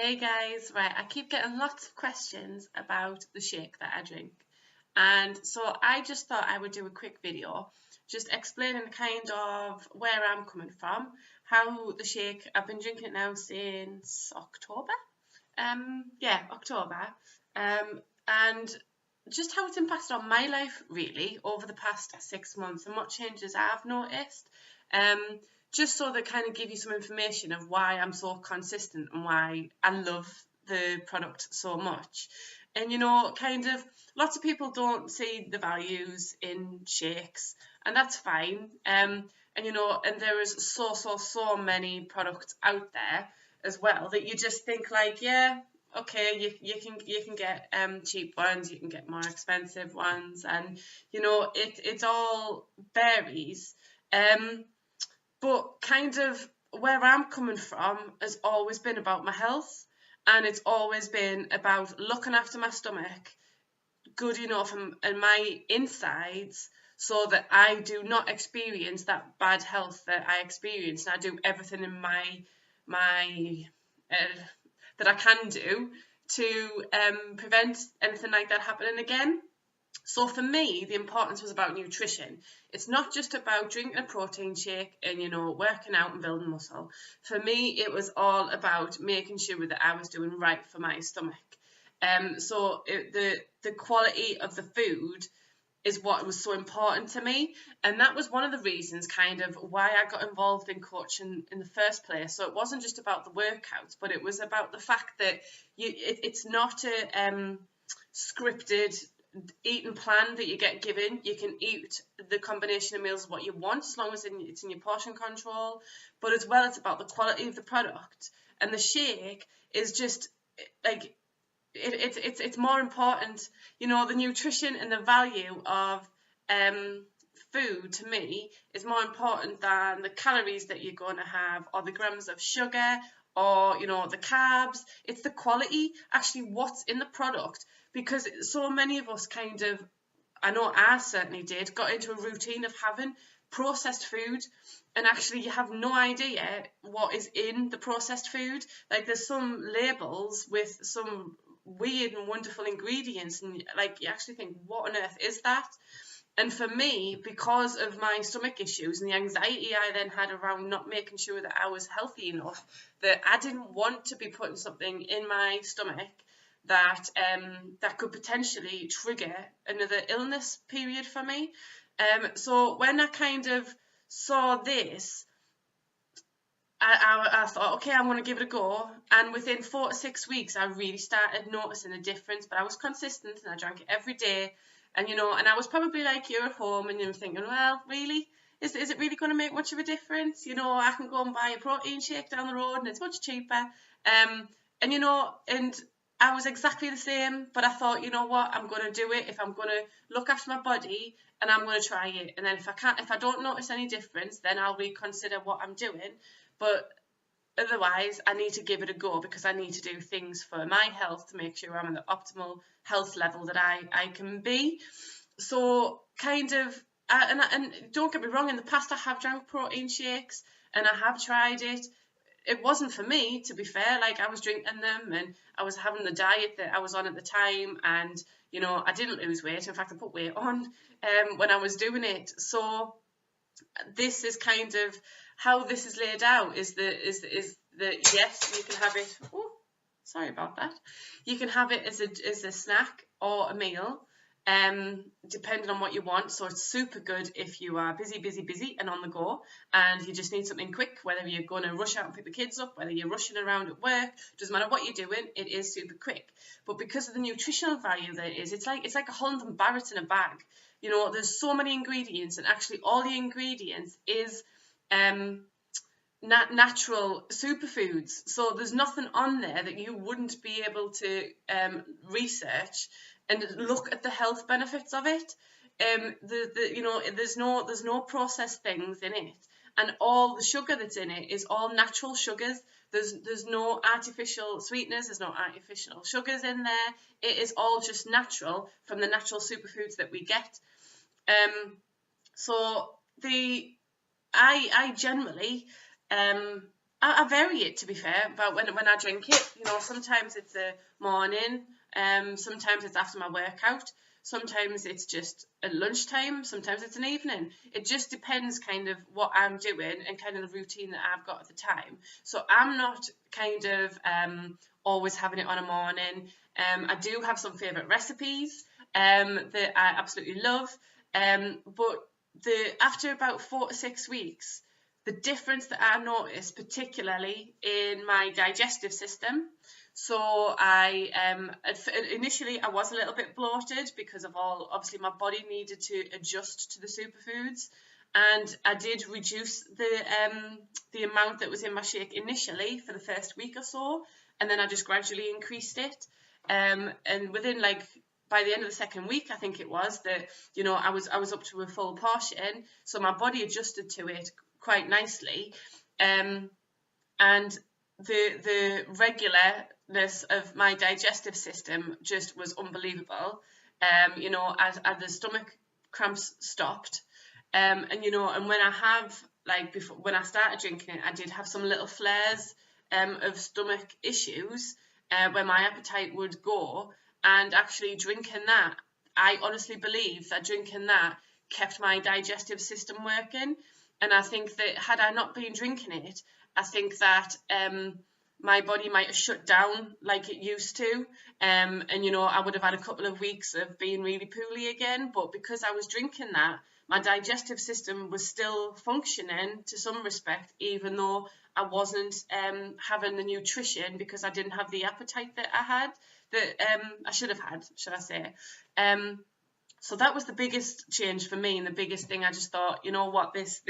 Hey guys, right, I keep getting lots of questions about the shake that I drink. And so I just thought I would do a quick video just explaining kind of where I'm coming from, how the shake, I've been drinking it now since October. Yeah, October. And just how it's impacted on my life really over the past 6 months and what changes I've noticed. Um, just so that kind of give you some information of why I'm so consistent and why I love the product so much. And kind of lots of people don't see the values in shakes, and that's fine. And there is so many products out there as well that you just think like, yeah, okay, you can get cheap ones, you can get more expensive ones, and it all varies. But kind of where I'm coming from has always been about my health, and it's always been about looking after my stomach good enough and my insides so that I do not experience that bad health that I experience, and I do everything in my uh, that I can do to prevent anything like that happening again. So for me, the importance was about nutrition. It's not just about drinking a protein shake and working out and building muscle. For me, it was all about making sure that I was doing right for my stomach. The quality of the food is what was so important to me, and that was one of the reasons kind of why I got involved in coaching in the first place. So it wasn't just about the workouts, but it was about the fact that it's not a scripted eating plan that you get given. You can eat the combination of meals what you want as long as it's in your portion control, but as well it's about the quality of the product. And the shake is just like it's more important. The nutrition and the value of food to me is more important than the calories that you're going to have or the grams of sugar or the carbs. It's the quality, actually what's in the product, because so many of us kind of, I know I certainly did, got into a routine of having processed food, and actually you have no idea what is in the processed food. Like there's some labels with some weird and wonderful ingredients, and like you actually think, what on earth is that? And for me, because of my stomach issues and the anxiety I then had around not making sure that I was healthy enough, that I didn't want to be putting something in my stomach that that could potentially trigger another illness period for me. So when I kind of saw this, I thought, okay, I'm going to give it a go. And within 4 to 6 weeks, I really started noticing a difference. But I was consistent and I drank it every day. And I was probably like you at home and you're thinking, well, really? Is it really going to make much of a difference? I can go and buy a protein shake down the road and it's much cheaper. And I was exactly the same, but I thought, you know what, I'm going to do it if I'm going to look after my body, and I'm going to try it. And then if I don't notice any difference, then I'll reconsider what I'm doing. But otherwise, I need to give it a go because I need to do things for my health to make sure I'm in the optimal health level that I can be. So kind of, and don't get me wrong, in the past I have drank protein shakes and I have tried it. It wasn't for me, to be fair. Like, I was drinking them and I was having the diet that I was on at the time, and I didn't lose weight. In fact, I put weight on when I was doing it. So this is kind of how this is laid out, is that yes, you can have it. Oh, sorry about that. You can have it as a snack or a meal, depending on what you want. So it's super good if you are busy and on the go, and you just need something quick, whether you're going to rush out and pick the kids up, whether you're rushing around at work, doesn't matter what you're doing, it is super quick. But because of the nutritional value that it is, it's like a Holland and Barrett in a bag. There's so many ingredients, and actually all the ingredients is natural superfoods. So there's nothing on there that you wouldn't be able to research and look at the health benefits of it. There's no processed things in it, and all the sugar that's in it is all natural sugars. There's no artificial sweeteners, there's no artificial sugars in there. It is all just natural from the natural superfoods that we get. So I generally I vary it, to be fair, about when I drink it. You know, sometimes it's a morning, sometimes it's after my workout, sometimes it's just at lunchtime, sometimes it's an evening. It just depends kind of what I'm doing and kind of the routine that I've got at the time. So I'm not kind of always having it on a morning. I do have some favourite recipes that I absolutely love, but after about 4 to 6 weeks, the difference that I noticed, particularly in my digestive system. So initially I was a little bit bloated because of obviously my body needed to adjust to the superfoods, and I did reduce the amount that was in my shake initially for the first week or so, and then I just gradually increased it. And within, like, by the end of the second week, I think it was, that, you know, I was up to a full portion, so my body adjusted to it quite nicely, and the regularness of my digestive system just was unbelievable. You know, as the stomach cramps stopped, and you know, and when I have, like, before, when I started drinking it, I did have some little flares of stomach issues, where my appetite would go, and actually drinking that, I honestly believe that drinking that kept my digestive system working. And I think that had I not been drinking it, I think that my body might have shut down like it used to. And, you know, I would have had a couple of weeks of being really poorly again. But because I was drinking that, my digestive system was still functioning to some respect, even though I wasn't having the nutrition, because I didn't have the appetite that I had, that I should have had, should I say. So that was the biggest change for me, and the biggest thing. I just thought, you know what, this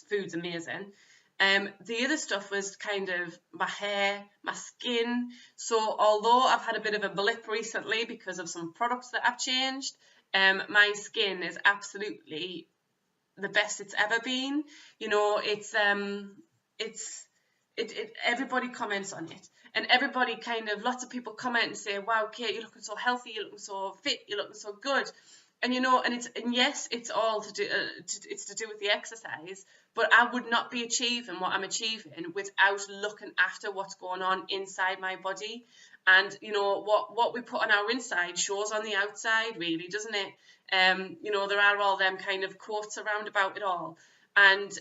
food's amazing. The other stuff was kind of my hair, my skin. So although I've had a bit of a blip recently because of some products that I've changed, my skin is absolutely the best it's ever been. You know, everybody comments on it, and everybody kind of, lots of people comment and say, wow, Kate, you're looking so healthy, you're looking so fit, you're looking so good. And, you know, and yes, it's all to do with the exercise, but I would not be achieving what I'm achieving without looking after what's going on inside my body. And, you know, what we put on our inside shows on the outside, really, doesn't it? You know, there are all them kind of quotes around about it all, and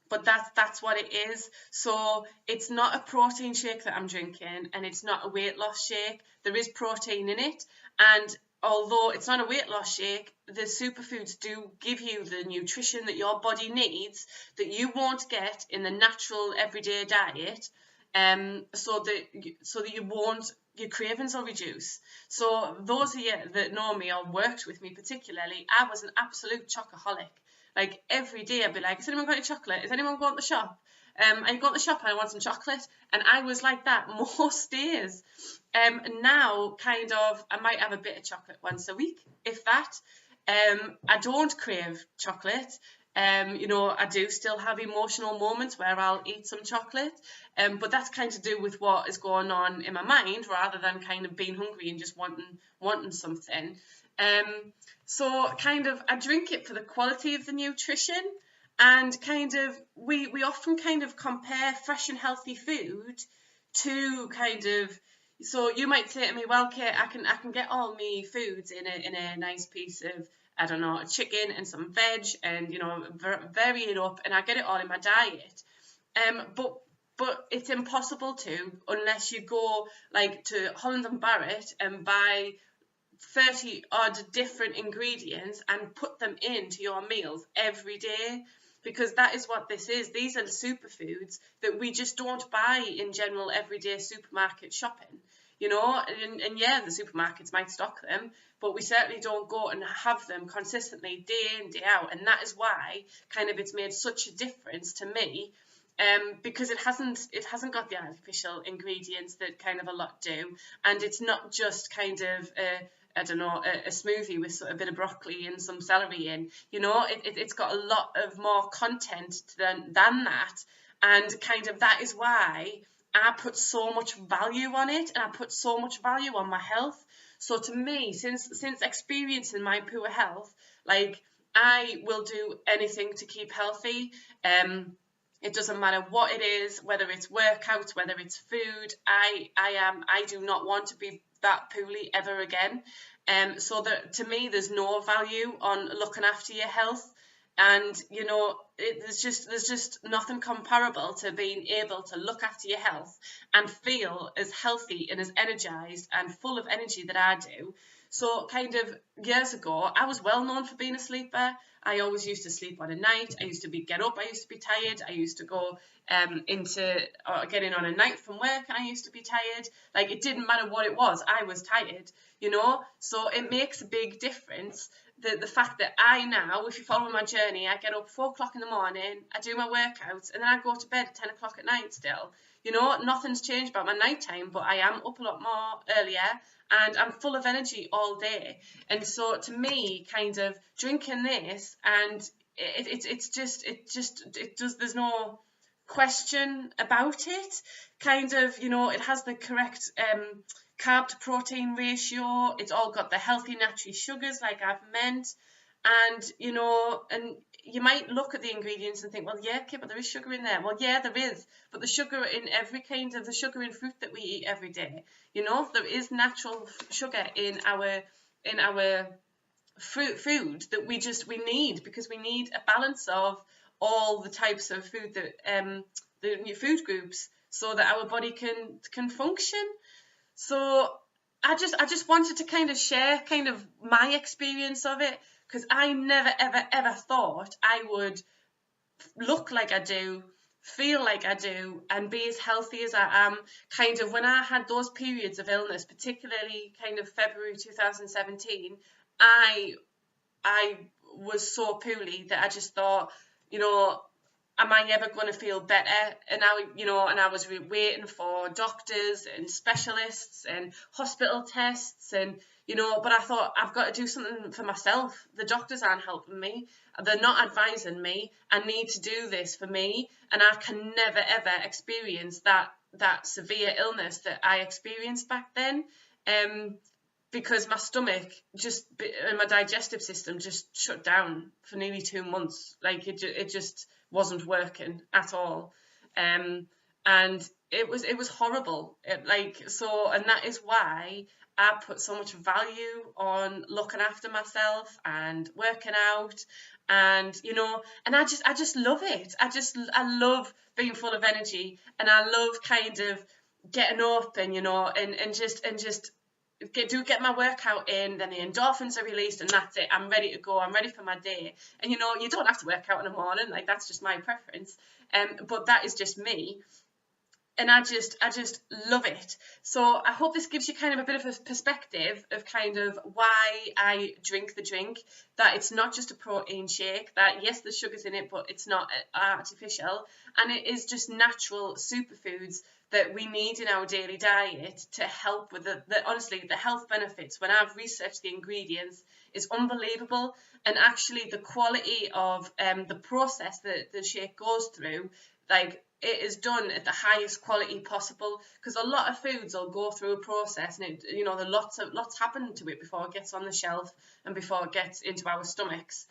but that's what it is. So it's not a protein shake that I'm drinking, and it's not a weight loss shake. There is protein in it, and although it's not a weight loss shake, the superfoods do give you the nutrition that your body needs, that you won't get in the natural everyday diet, so that you won't, your cravings will reduce. So those of you that know me or worked with me particularly, I was an absolute chocoholic. Like, every day I'd be like, is anyone got any chocolate? Is anyone going to the shop? I go to the shop and I want some chocolate. And I was like that most days. Now, kind of, I might have a bit of chocolate once a week, if that. I don't crave chocolate. You know, I do still have emotional moments where I'll eat some chocolate. But that's kind of to do with what is going on in my mind, rather than kind of being hungry and just wanting something. So kind of, I drink it for the quality of the nutrition, and kind of, we often kind of compare fresh and healthy food to kind of, so you might say to me, well, Kate, I can get all my foods in a nice piece of, I don't know, a chicken and some veg, and, you know, vary it up, and I get it all in my diet. But it's impossible to, unless you go, like, to Holland and Barrett and buy 30 odd different ingredients and put them into your meals every day, because that is what this is. These are superfoods that we just don't buy in general everyday supermarket shopping, you know, and yeah, the supermarkets might stock them, but we certainly don't go and have them consistently day in, day out. And that is why kind of it's made such a difference to me, because it hasn't got the artificial ingredients that kind of a lot do, and it's not just kind of I don't know, a smoothie with a bit of broccoli and some celery in. You know, it's got a lot of more content than that, and kind of that is why I put so much value on it, and I put so much value on my health. So to me, since experiencing my poor health, like, I will do anything to keep healthy. It doesn't matter what it is, whether it's workouts, whether it's food. I do not want to be that poorly ever again. So that, to me, there's no value on looking after your health. And there's just nothing comparable to being able to look after your health and feel as healthy and as energized and full of energy that I do. So kind of years ago, I was well known for being a sleeper. I always used to sleep on a night. I used to get up. I used to be tired. I used to go get in on a night from work, and I used to be tired. Like, it didn't matter what it was, I was tired. So it makes a big difference. The fact that I now, if you follow my journey, I get up 4 o'clock in the morning, I do my workouts, and then I go to bed at 10 o'clock at night still. Nothing's changed about my nighttime, but I am up a lot more earlier, and I'm full of energy all day. And so, to me, kind of drinking this, and there's no question about it. Kind of, it has the correct carb to protein ratio. It's all got the healthy natural sugars, like I've meant. And and you might look at the ingredients and think, well, yeah, okay, but there is sugar in there. Well, yeah, there is, but the sugar in every kind of the sugar in fruit that we eat every day, there is natural sugar in our food that we need, because we need a balance of all the types of food that the new food groups, so that our body can function. So I just wanted to kind of share kind of my experience of it, because I never ever thought I would look like I do, feel like I do, and be as healthy as I am. Kind of when I had those periods of illness, particularly kind of February 2017, I was so poorly that I just thought, am I ever going to feel better? And I was waiting for doctors and specialists and hospital tests, and but I thought, I've got to do something for myself. The doctors aren't helping me. They're not advising me. I need to do this for me, and I can never ever experience that severe illness that I experienced back then. Because my stomach and my digestive system just shut down for nearly 2 months. Like, it just wasn't working at all. And it was horrible. And that is why I put so much value on looking after myself and working out, and and I just love it. I love being full of energy, and I love kind of getting up and and just get my workout in, then the endorphins are released, and that's it. I'm ready to go. I'm ready for my day. And you don't have to work out in the morning. Like, that's just my preference. But that is just me. And I just love it. So I hope this gives you kind of a bit of a perspective of kind of why I drink the drink, that it's not just a protein shake, that yes, there's sugars in it, but it's not artificial, and it is just natural superfoods that we need in our daily diet to help with honestly, the health benefits. When I've researched the ingredients, is unbelievable. And actually, the quality of the process that the shake goes through, like, it is done at the highest quality possible, because a lot of foods will go through a process, and the lots happen to it before it gets on the shelf and before it gets into our stomachs.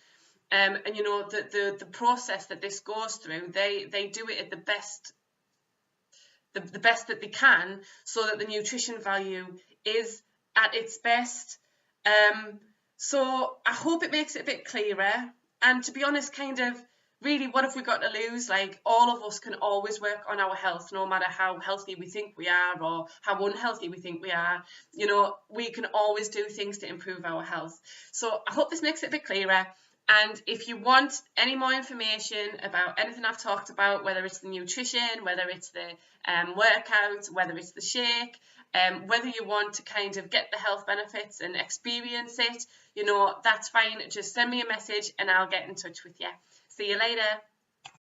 And the process that this goes through, they do it at the best that they can, so that the nutrition value is at its best. So I hope it makes it a bit clearer. And to be honest, kind of, really, what have we got to lose? Like, all of us can always work on our health, no matter how healthy we think we are or how unhealthy we think we are. We can always do things to improve our health. So I hope this makes it a bit clearer. And if you want any more information about anything I've talked about, whether it's the nutrition, whether it's the workouts, whether it's the shake, whether you want to kind of get the health benefits and experience it, that's fine. Just send me a message and I'll get in touch with you. See you later.